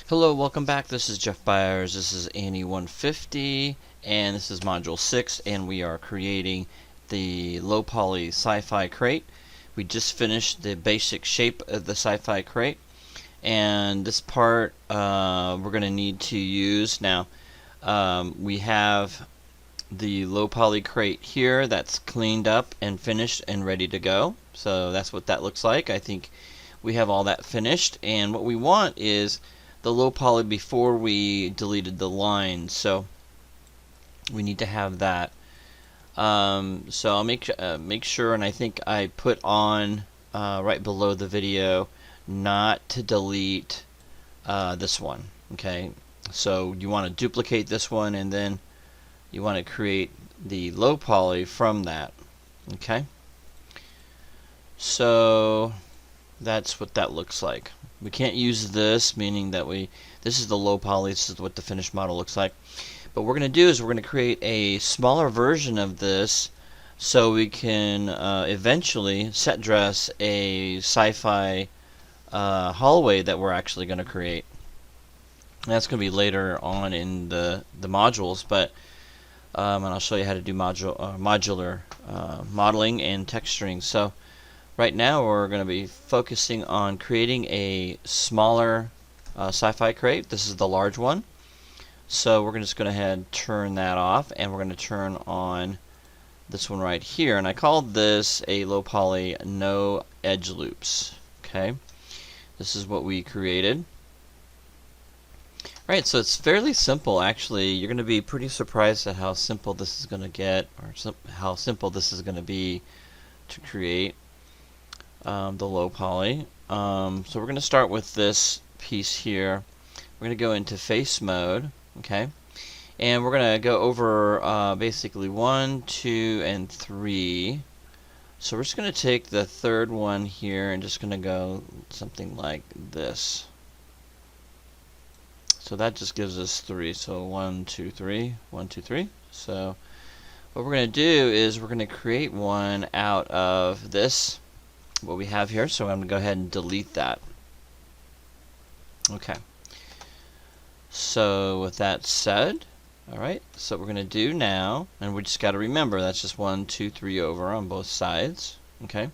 Hello, welcome back. This is Jeff Byers. This is Annie 150, and this is Module 6, and we are creating the low poly sci-fi crate. We just finished the basic shape of the sci-fi crate, and this part we're going to need to use now. We have the low poly crate here that's cleaned up and finished and ready to go. So that's what that looks like. I think we have all that finished, and what we want is the low poly before we deleted the lines, so we need to have that. So I'll make sure, and I think I put on right below the video not to delete this one. Okay, so you want to duplicate this one, and then you want to create the low poly from that. Okay, so that's what that looks like. We can't use this, meaning that this is the low poly, this is what the finished model looks like. But what we're going to do is we're going to create a smaller version of this so we can eventually set dress a sci-fi hallway that we're actually going to create. And that's going to be later on in the modules, but and I'll show you how to do modular modeling and texturing. So right now we're going to be focusing on creating a smaller sci-fi crate. This is the large one. So we're just going to ahead and turn that off, and we're going to turn on this one right here. And I called this a low poly no edge loops. Okay, this is what we created. Right, so it's fairly simple actually. You're going to be pretty surprised at how simple this is going to get, or how simple this is going to be to create. The low poly. So we're going to start with this piece here. We're going to go into face mode, okay, and we're going to go over basically 1, 2, and 3. So we're just going to take the third one here and just going to go something like this. So that just gives us 3. So 1, 2, 3, 1, 2, 3. So what we're going to do is we're going to create one out of this, what we have here. So I'm going to go ahead and delete that. Okay. So with that said, alright, so what we're going to do now, and we just got to remember that's just 1, 2, 3 over on both sides. Okay.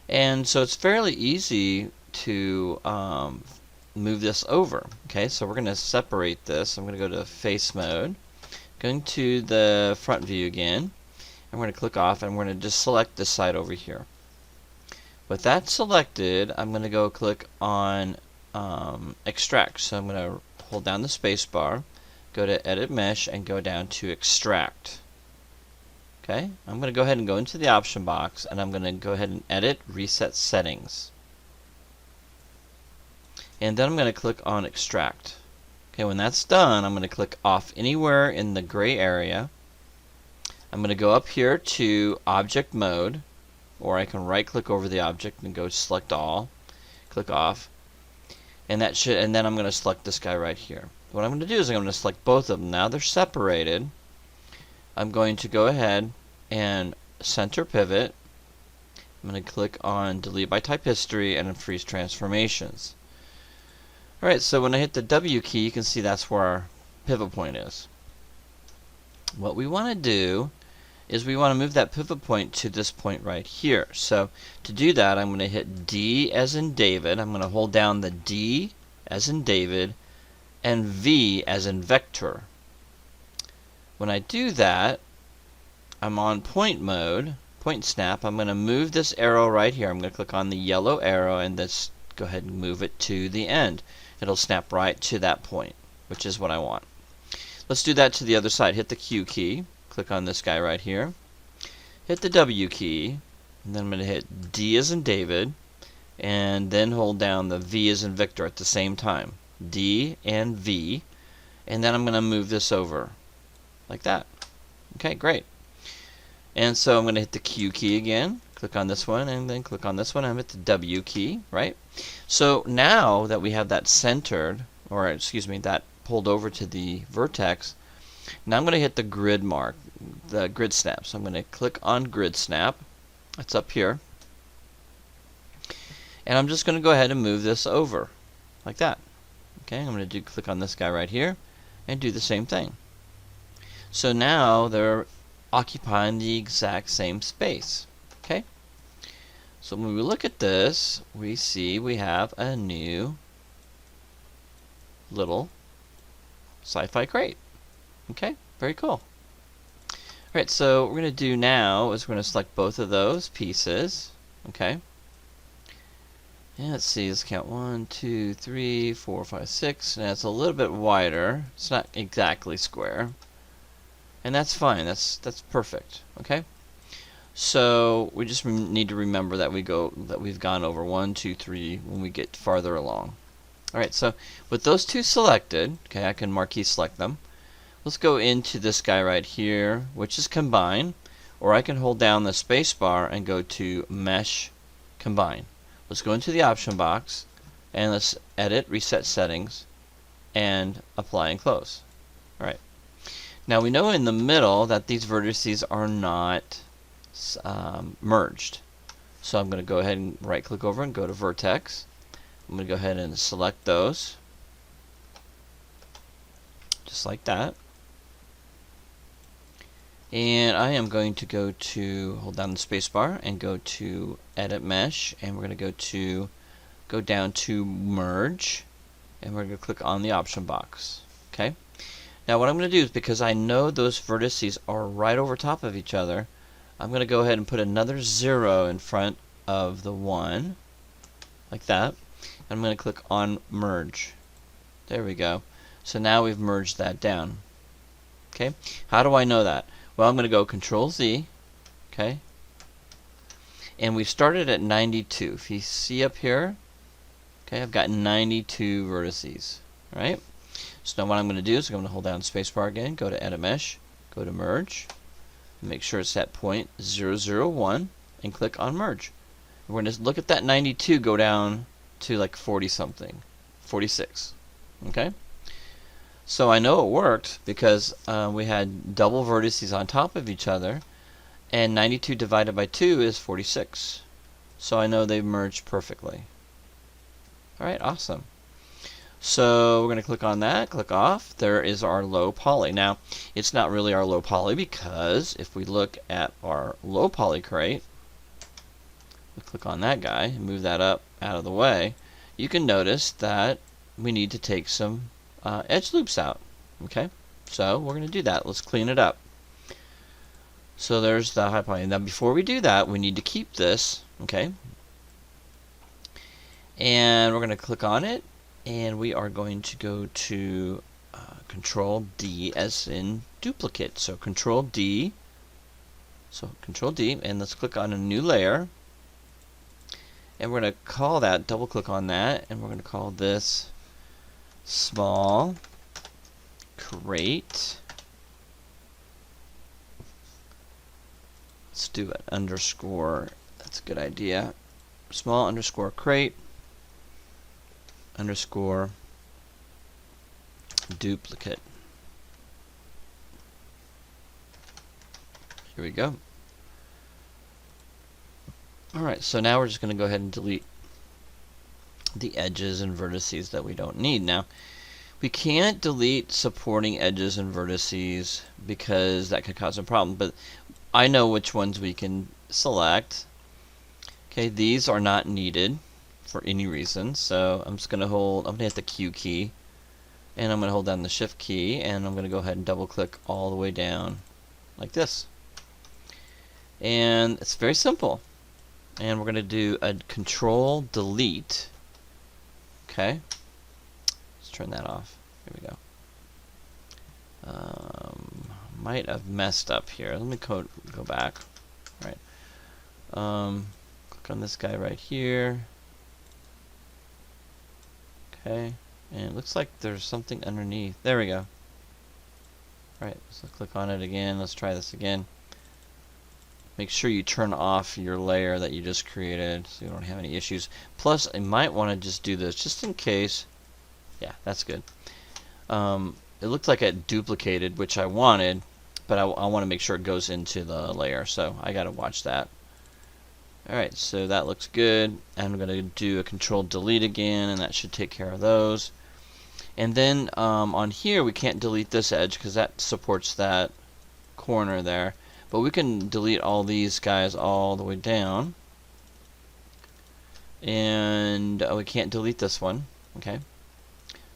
And so it's fairly easy to move this over. Okay, so we're going to separate this. I'm going to go to face mode, going to the front view again, and we're going to click off, and we're going to just select this side over here. With that selected, I'm going to go click on extract. So I'm going to hold down the space bar, go to edit mesh, and go down to extract. Okay, I'm going to go ahead and go into the option box, and I'm going to go ahead and edit reset settings. And then I'm going to click on extract. Okay, when that's done, I'm going to click off anywhere in the gray area. I'm going to go up here to object mode, or I can right click over the object and go select all, click off, and then I'm going to select this guy right here. What I'm going to do is I'm going to select both of them. Now they're separated. I'm going to go ahead and center pivot. I'm going to click on delete by type history and freeze transformations. Alright, so when I hit the W key, you can see that's where our pivot point is. What we want to do is we want to move that pivot point to this point right here. So to do that, I'm going to hit D as in David. I'm going to hold down the D as in David and V as in vector. When I do that, I'm on point mode, point snap. I'm going to move this arrow right here. I'm going to click on the yellow arrow and just go ahead and move it to the end. It'll snap right to that point, which is what I want. Let's do that to the other side. Hit the Q key. Click on this guy right here. Hit the W key, and then I'm going to hit D as in David, and then hold down the V as in Victor at the same time. D and V, and then I'm going to move this over like that. Okay, great. And so I'm going to hit the Q key again, click on this one, and then click on this one, and hit the W key, right? So now that we have that centered, or excuse me, that pulled over to the vertex, now I'm going to hit the grid mark, the grid snap. So I'm going to click on grid snap. It's up here. And I'm just going to go ahead and move this over like that. Okay, I'm going to click on this guy right here and do the same thing. So now they're occupying the exact same space. Okay? So when we look at this, we see we have a new little sci-fi crate. Okay? Very cool. Alright, so what we're going to do now is we're going to select both of those pieces. Okay? And let's see, let's count 1, 2, 3, 4, 5, 6. And it's a little bit wider. It's not exactly square. And that's fine. That's perfect. Okay? So we just need to remember that we've gone over 1, 2, 3 when we get farther along. Alright, so with those two selected, okay, I can marquee select them. Let's go into this guy right here, which is combine, or I can hold down the space bar and go to mesh combine. Let's go into the option box and let's edit, reset settings, and apply and close. Alright. Now we know in the middle that these vertices are not merged. So I'm going to go ahead and right click over and go to vertex. I'm going to go ahead and select those. Just like that. And I am going to go to, hold down the space bar and go to edit mesh, and we're going to go down to merge, and we're going to click on the option box. Okay. Now what I'm going to do is, because I know those vertices are right over top of each other, I'm going to go ahead and put another 0 in front of the 1, like that. I'm going to click on merge. There we go. So now we've merged that down. Okay. How do I know that? Well, I'm going to go Control Z, okay, and we started at 92. If you see up here, okay, I've got 92 vertices, right? So now what I'm going to do is I'm going to hold down spacebar again, go to Edit Mesh, go to Merge, make sure it's at 0.001, and click on Merge. We're going to look at that 92 go down to like 40 something, 46, okay? So I know it worked because we had double vertices on top of each other, and 92 divided by 2 is 46. So I know they've merged perfectly. Alright, awesome. So we're going to click on that, click off. There is our low poly. Now, it's not really our low poly, because if we look at our low poly crate, we click on that guy and move that up out of the way, you can notice that we need to take some edge loops out. Okay, so we're going to do that. Let's clean it up. So there's the high poly. Now before we do that, we need to keep this, okay, and we're going to click on it, and we are going to go to Control D as in duplicate. So Control D, and let's click on a new layer, and we're going to call that, double click on that, and we're going to call this small crate. Let's do an underscore. That's a good idea. Small underscore crate underscore duplicate. Here we go. Alright, so now we're just going to go ahead and delete the edges and vertices that we don't need. Now, we can't delete supporting edges and vertices because that could cause a problem, but I know which ones we can select. Okay, these are not needed for any reason, so I'm just going to hit the Q key, and I'm going to hold down the Shift key, and I'm going to go ahead and double click all the way down like this. And it's very simple. And we're going to do a Control Delete. Okay, let's turn that off. Here we go. Might have messed up here. Let me go back. All right. Click on this guy right here. Okay, and it looks like there's something underneath. There we go. All right, so click on it again. Let's try this again. Make sure you turn off your layer that you just created so you don't have any issues. Plus, I might want to just do this just in case. Yeah, that's good. It looked like it duplicated, which I wanted, but I want to make sure it goes into the layer, so I got to watch that. Alright, so that looks good. I'm going to do a Control Delete again, and that should take care of those. And then on here we can't delete this edge because that supports that corner there. But we can delete all these guys all the way down. And we can't delete this one. Okay.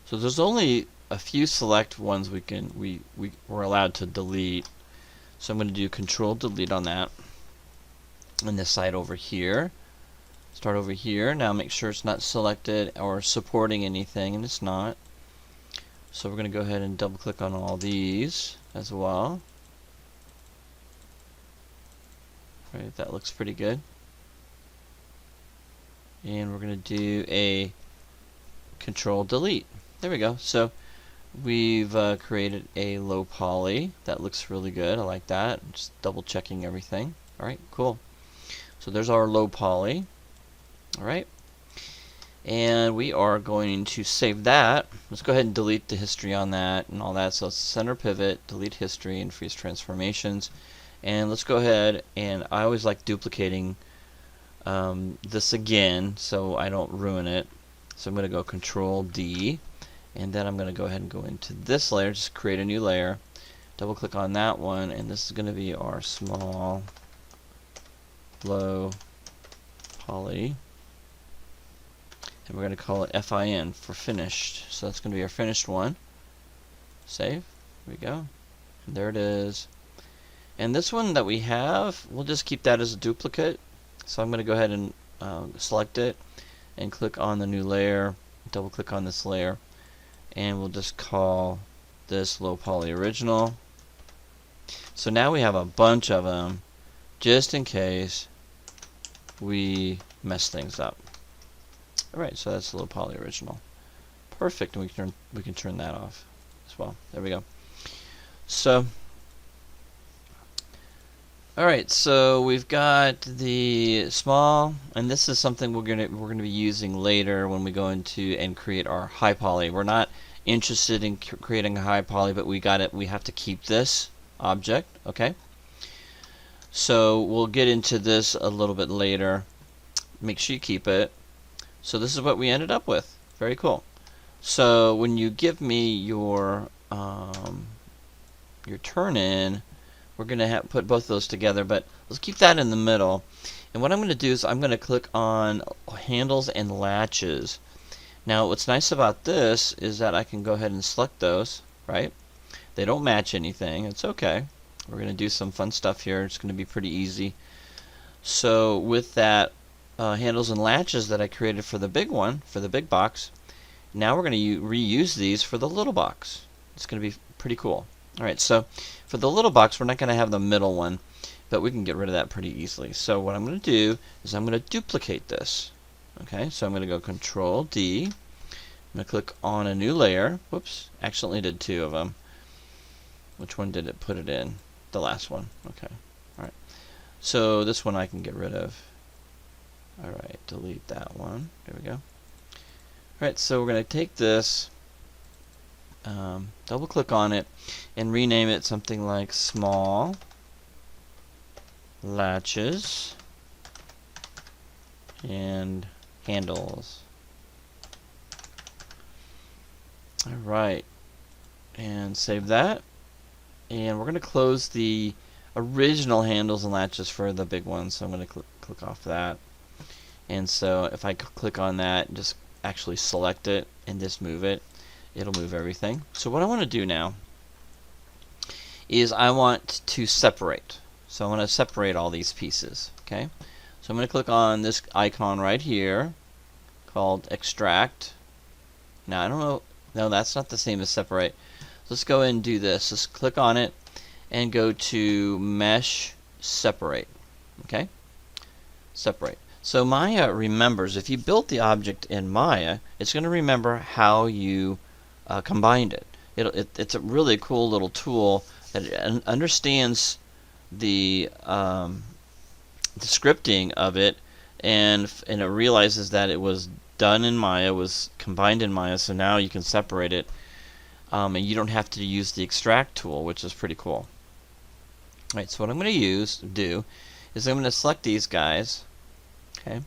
So there's only a few select ones we're allowed to delete. So I'm going to do Control Delete on that. And this side over here. Start over here. Now make sure it's not selected or supporting anything, and it's not. So we're going to go ahead and double click on all these as well. Right, that looks pretty good. And we're going to do a Control Delete. There we go. So we've created a low poly. That looks really good. I like that. Just double checking everything. Alright, cool. So there's our low poly. Alright. And we are going to save that. Let's go ahead and delete the history on that and all that. So let's center pivot, delete history, and freeze transformations. And let's go ahead, and I always like duplicating this again so I don't ruin it. So I'm going to go Control D, and then I'm going to go ahead and go into this layer, just create a new layer, double click on that one, and this is going to be our small low poly, and we're going to call it FIN for finished. So that's going to be our finished one. Save. There we go. And there it is. And this one that we have, we'll just keep that as a duplicate. So I'm going to go ahead and select it and click on the new layer, double click on this layer, and we'll just call this low poly original. So now we have a bunch of them just in case we mess things up. Alright, so that's low poly original. Perfect, and we can turn that off as well. There we go. So alright, so we've got the small, and this is something we're gonna be using later when we go into and create our high poly. We're not interested in creating a high poly, but we have to keep this object, okay? So we'll get into this a little bit later. Make sure you keep it. So this is what we ended up with. Very cool. So when you give me your turn in, we're going to put both of those together, but let's keep that in the middle. And what I'm going to do is I'm going to click on handles and latches. Now what's nice about this is that I can go ahead and select those, right? They don't match anything. It's okay. We're going to do some fun stuff here. It's going to be pretty easy. So with that handles and latches that I created for the big one, for the big box, now we're going to reuse these for the little box. It's going to be pretty cool. Alright, so for the little box, we're not going to have the middle one, but we can get rid of that pretty easily. So what I'm going to do is I'm going to duplicate this. Okay, so I'm going to go Control D. I'm going to click on a new layer. Whoops, accidentally did two of them. Which one did it put it in? The last one. Okay, alright. So this one I can get rid of. Alright, delete that one. There we go. Alright, so we're going to take this, double click on it, and rename it something like small latches and handles. Alright, and save that. And we're going to close the original handles and latches for the big one, so I'm going to click off that. And so if I click on that, just actually select it and just move it, it'll move everything. So what I want to do now is I want to separate. So I want to separate all these pieces. Okay, so I'm going to click on this icon right here called extract. Now I don't know, no, that's not the same as separate. Let's go ahead and do this. Let's click on it and go to mesh separate. Okay, separate. So Maya remembers, if you built the object in Maya, it's going to remember how you combined it. It's a really cool little tool that understands the scripting of it, and it realizes that it was done in Maya, was combined in Maya, so now you can separate it, and you don't have to use the extract tool, which is pretty cool. Alright, so what I'm going to do is I'm going to select these guys. Okay,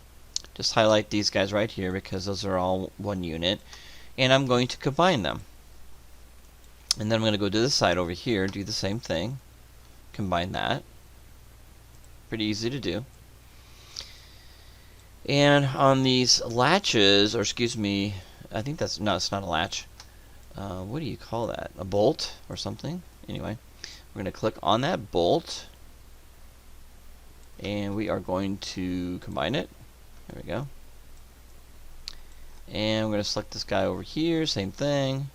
just highlight these guys right here because those are all one unit, and I'm going to combine them. And then I'm going to go to the side over here, do the same thing, combine that. Pretty easy to do. And on these latches, or excuse me, I think that's, no, it's not a latch. What do you call that? A bolt or something? Anyway, we're going to click on that bolt, and we are going to combine it. There we go. And we're going to select this guy over here, same thing.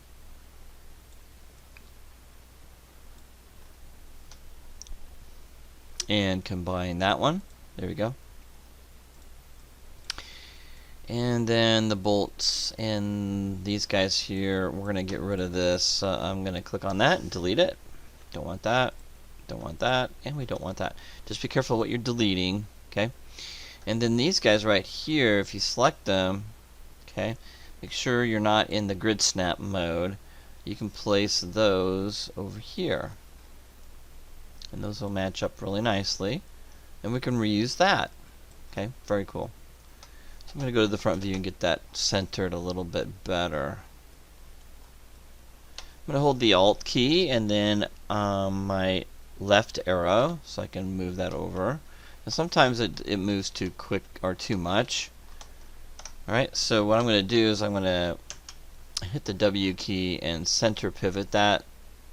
And combine that one. There we go. And then the bolts and these guys here, we're going to get rid of this. I'm going to click on that and delete it. Don't want that. Don't want that. And we don't want that. Just be careful what you're deleting. Okay. And then these guys right here, if you select them, okay, make sure you're not in the grid snap mode. You can place those over here. And those will match up really nicely. And we can reuse that. Okay, very cool. So I'm going to go to the front view and get that centered a little bit better. I'm going to hold the Alt key and then my left arrow so I can move that over. And sometimes it moves too quick or too much. Alright, so what I'm going to do is I'm going to hit the W key and center pivot that.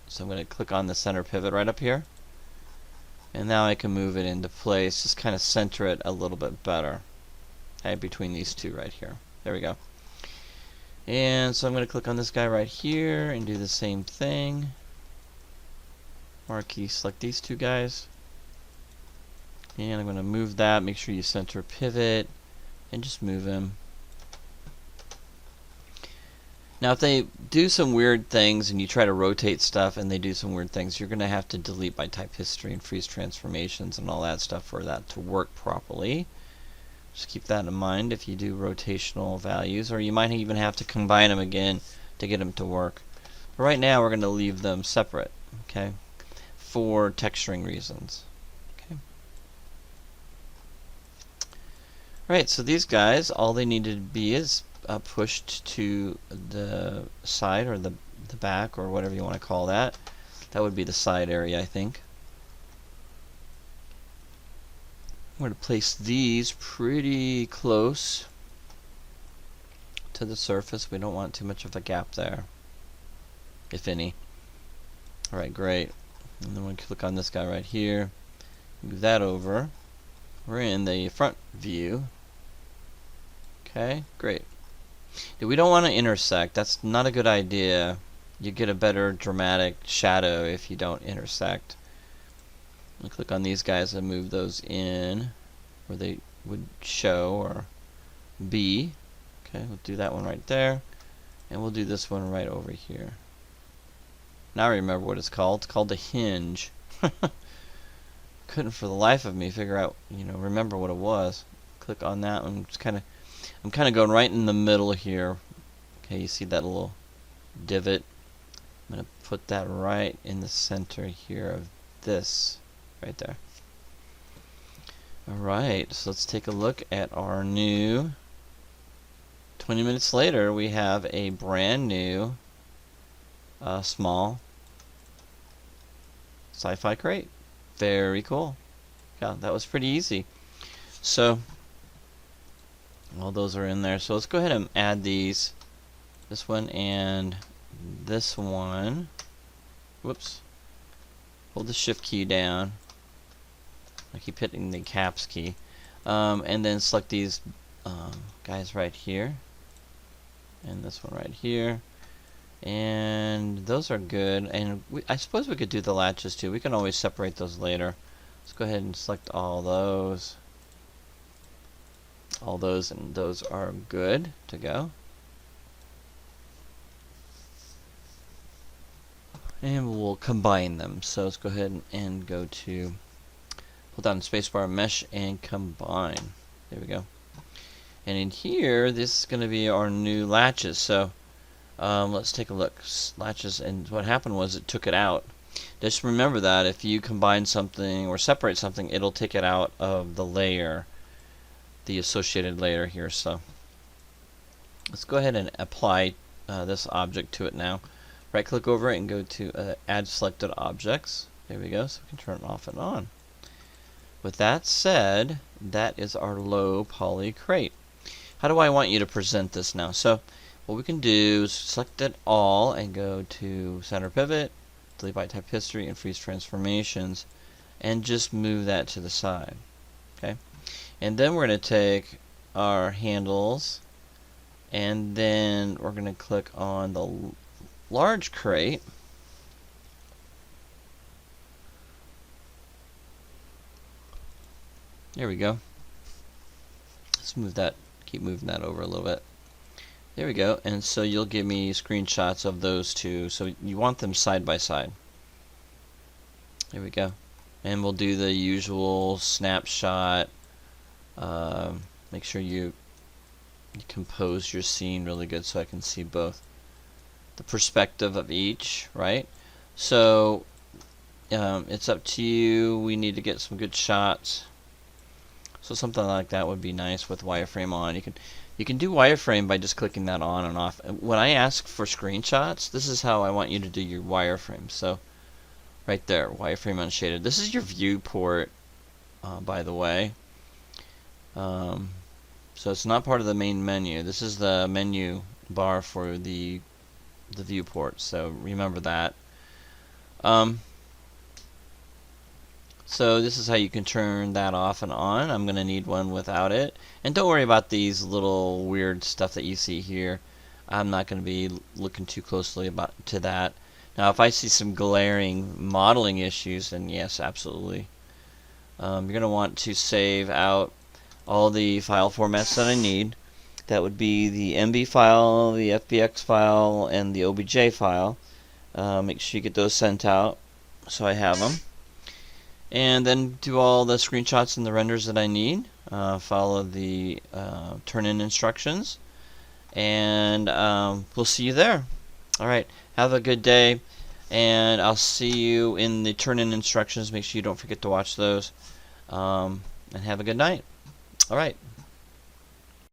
So I'm going to click on the center pivot right up here. And now I can move it into place, just kind of center it a little bit better. Okay, between these two right here. There we go. And so I'm going to click on this guy right here and do the same thing. Marquee, select these two guys. And I'm going to move that, make sure you center pivot, and just move him. Now if they do some weird things and you try to rotate stuff and they do some weird things, you're going to have to delete by type history and freeze transformations and all that stuff for that to work properly. Just keep that in mind if you do rotational values, or you might even have to combine them again to get them to work. But right now we're going to leave them separate, okay, for texturing reasons. Okay. Right, so these guys, all they need to be is pushed to the side or the back or whatever you want to call that. That would be the side area, I think. I'm going to place these pretty close to the surface. We don't want too much of a gap there, if any. Alright, great. And then we'll click on this guy right here. Move that over. We're in the front view. Okay, great. We don't want to intersect. That's not a good idea. You get a better dramatic shadow if you don't intersect. I'll click on these guys and move those in where they would show or be. Okay, we'll do that one right there. And we'll do this one right over here. Now I remember what it's called. It's called a hinge. Couldn't for the life of me figure out, remember what it was. Click on that one. I'm kind of going right in the middle here. Okay, you see that little divot? I'm going to put that right in the center here of this. Right there. Alright, so let's take a look at our new 20 minutes later. We have a brand new small sci-fi crate. Very cool. Yeah, that was pretty easy. So all those are in there. So let's go ahead and add these. This one and this one. Whoops. Hold the shift key down. I keep hitting the caps key. And then select these guys right here. And this one right here. And those are good. And I suppose we could do the latches too. We can always separate those later. Let's go ahead and select all those. All those, and those are good to go. And we'll combine them. So let's go ahead and go to, hold down the spacebar, mesh, and combine. There we go. And in here, this is going to be our new latches. So let's take a look. Latches, and what happened was it took it out. Just remember that if you combine something or separate something, it'll take it out of the layer, the associated layer here. So let's go ahead and apply this object to it now. Right click over it and go to add selected objects. There we go, so we can turn it off and on. With that said, that is our low poly crate. How do I want you to present this now? So what we can do is select it all and go to center pivot, delete by type history, and freeze transformations, and just move that to the side. Okay, and then we're going to take our handles, and then we're going to click on the large crate. There we go. Let's move that, keep moving that over a little bit. There we go, and so you'll give me screenshots of those two, so you want them side by side. There we go. And we'll do the usual snapshot. Make sure you compose your scene really good so I can see both the perspective of each, right? So it's up to you. We need to get some good shots. So something like that would be nice with wireframe on. You can do wireframe by just clicking that on and off. When I ask for screenshots, this is how I want you to do your wireframe. So right there, wireframe unshaded. This is your viewport, by the way. So it's not part of the main menu. This is the menu bar for the viewport. So remember that. So this is how you can turn that off and on. I'm going to need one without it. And don't worry about these little weird stuff that you see here. I'm not going to be looking too closely to that. Now if I see some glaring modeling issues, then yes, absolutely. You're going to want to save out all the file formats that I need. That would be the MB file, the FBX file, and the OBJ file. Make sure you get those sent out so I have them. And then do all the screenshots and the renders that I need. Follow the turn-in instructions. And we'll see you there. Alright, have a good day. And I'll see you in the turn-in instructions. Make sure you don't forget to watch those. And have a good night. Alright.